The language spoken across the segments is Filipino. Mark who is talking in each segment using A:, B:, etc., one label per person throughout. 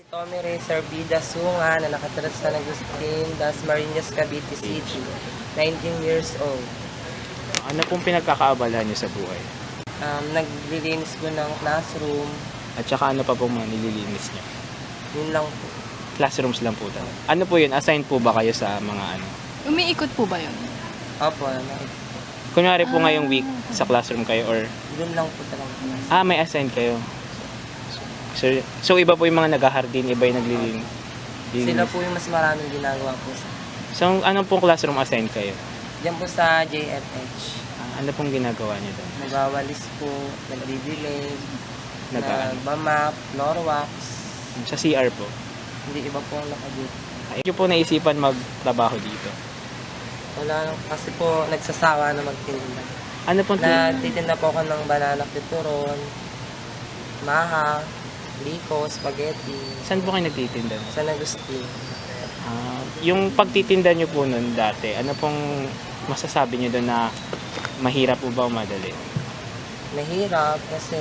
A: Tommy Racer Vida Sunga na nakatira sa Agustin, Dasmariñas, Cavite City. 19 years old.
B: Ano pong pinagkakaabalahan niyo sa buhay?
A: Naglilinis ko ng classroom.
B: At saka ano pa pong mga nililinis niyo?
A: Yun lang po.
B: Classrooms lang po talaga. Ano po yun? Assign po ba kayo sa mga ano?
C: Umiikot po ba yun?
A: Opo,
B: Kunyari po ngayong week sa classroom kayo or
A: yun lang po talaga.
B: may assign kayo. So iba po yung mga nag-hardin, iba yung naglilinis.
A: Sila po yung mas maraming ginagawa po sa...
B: So anong pong classroom assign kayo?
A: Diyan po sa JFH.
B: Ano pong ginagawa niyo doon?
A: Nagwawalis po, nagbibilig,
B: Nag-ano?
A: nagbamap, floor wax.
B: Sa CR po.
A: Hindi iba po ang nakadito.
B: Ayun po naisipan magtrabaho dito.
A: Wala lang, kasi po nagsasawa na magtinda.
B: Ano pong
A: Nagtitinda po ako ng banana turon, maha, liko, spaghetti,
B: Saan po kayo nagtitinda?
A: sa Agustin.
B: Yung pagtitinda niyo po noon dati, ano pong masasabi niyo doon na mahirap po ba o madali?
A: Mahirap kasi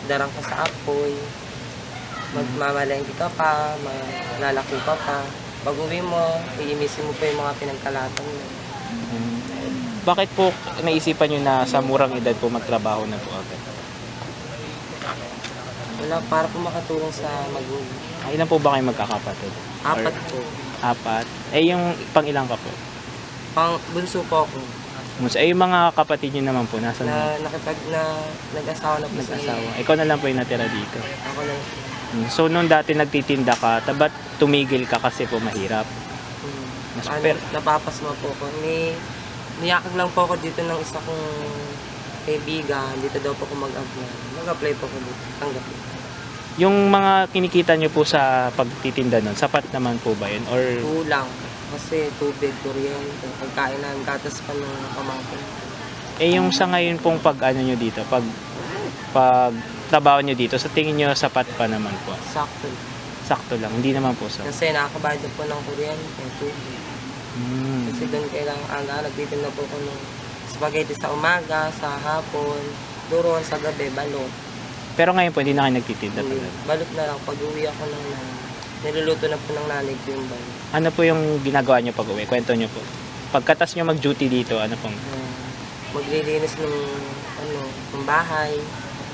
A: darang ka sa apoy, magmamalengke ka pa, maglalaki ka pa. Pag uwi mo, iimisin mo pa yung mga pinagkalatan mo.
B: Bakit po naisipan niyo na sa murang edad po magtrabaho na po agad?
A: Wala, para po makatulong sa magulang.
B: Ilan po ba kayo magkakapatid?
A: 4 po.
B: 4? Yung pang ilang ka po?
A: Bunso po ako.
B: Yung mga kapatid niyo naman po, nasa
A: Nag-asawa na po sila.
B: nag-asawa. Ikaw na lang po yung natira dito.
A: Ako lang.
B: So, nung dati nagtitinda ka, ba't tumigil ka kasi po mahirap? Mas
A: Napapasma po ako. Niyakag lang po ako dito ng isa kong kaibigan. Dito daw po ako mag-apply. Mag-apply po ako dito. Tanggap po.
B: Yung mga kinikita nyo po sa pagtitinda nun, sapat naman po ba yun? Or
A: Kulang. Kasi tubig, kuryente, pagkainan, gatas pa ng pamangkin.
B: yung sa ngayon pong pag-ano nyo dito, pag trabaho nyo dito, sa tingin nyo sapat pa naman po?
A: Sakto.
B: Sakto lang, hindi naman po sa...
A: Kasi nakakabayad na po ng kuryente, tubig. Kasi doon kailangan nagtitinda po ko ng spaghetti sa umaga, sa hapon, turon sa gabi, balot.
B: Pero ngayon po, hindi na kayo nagtitinda
A: Hindi,
B: talaga.
A: balot na lang. Pag uwi ako ng niluluto na po ng nanay ko yung balot.
B: Ano po yung ginagawa nyo pag uwi? Kwento nyo po. Pagkatas nyo mag-duty dito, ano pong...
A: Maglilinis ng bahay,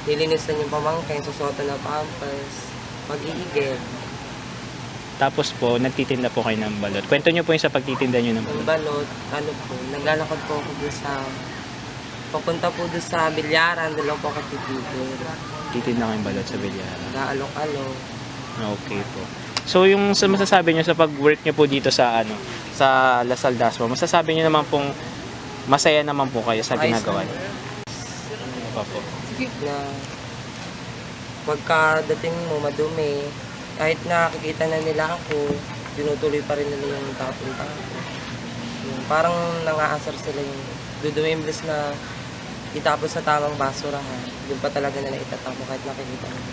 A: lilinisan yung pamangkin, susuotan na pampers, mag-iigib.
B: Tapos po, nagtitinda po kayo ng balot. Kwento nyo po yung sa pagtitinda nyo ng
A: Yung
B: balot.
A: balot, naglalakad po ako doon papunta po doon sa bilyaran, doon lang po ako titigil.
B: Titinda kayong balot sa Bilyara.
A: Nag-alok-alok.
B: Okay po. So yung masasabi nyo sa pag-work nyo po dito sa sa Lasal Dasma, masasabi nyo naman pong masaya naman po kayo sa ginagawa nyo. Ano pa po?
A: Na pagkadating mo madumi, kahit nakikita na nila ako, tinutuloy pa rin nila yung tapon-tapon. Parang nangaasar sila yung dudumi imbes na itapon sa tamang basurahan. Doon pa talaga nila itatapon kahit nakikita nila.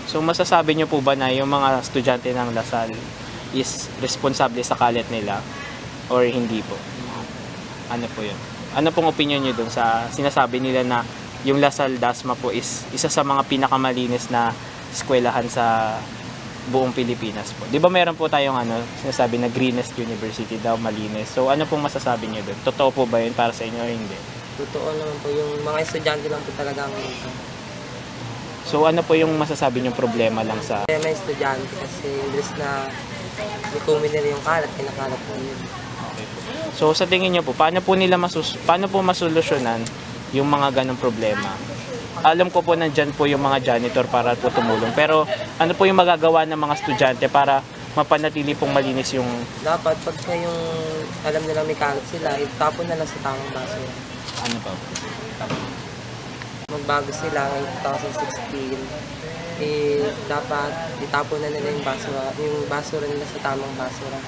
B: So masasabi nyo po ba na yung mga estudyante ng Lasal is responsable sa kalat nila or hindi po? Ano po yun? Ano pong opinion nyo dun sa sinasabi nila na yung Lasal Dasma po is isa sa mga pinakamalinis na eskwelahan sa buong Pilipinas po. Di ba meron po tayong sinasabi na greenest university daw, malinis. So ano pong masasabi nyo dun? Totoo po ba yun para sa inyo o hindi?
A: Totoo naman po, yung mga estudyante lang po talaga ang
B: So ano po yung masasabi nyo problema lang sa...
A: Kaya may estudyante kasi imbes na ikumin nila yung kalat, kinakalat po yun.
B: So sa tingin nyo po, paano po masolusyonan yung mga ganong problema? Alam ko po nandyan po yung mga janitor para po tumulong. Pero ano po yung magagawa ng mga estudyante para mapanatili pong malinis yung...
A: Dapat pagka yung alam nila may kalat sila, itapon na lang sa tamang basura.
B: Ano pa po?
A: Magbago sila ngayong 2016, dapat itapon na nila yung basura nila sa tamang basura.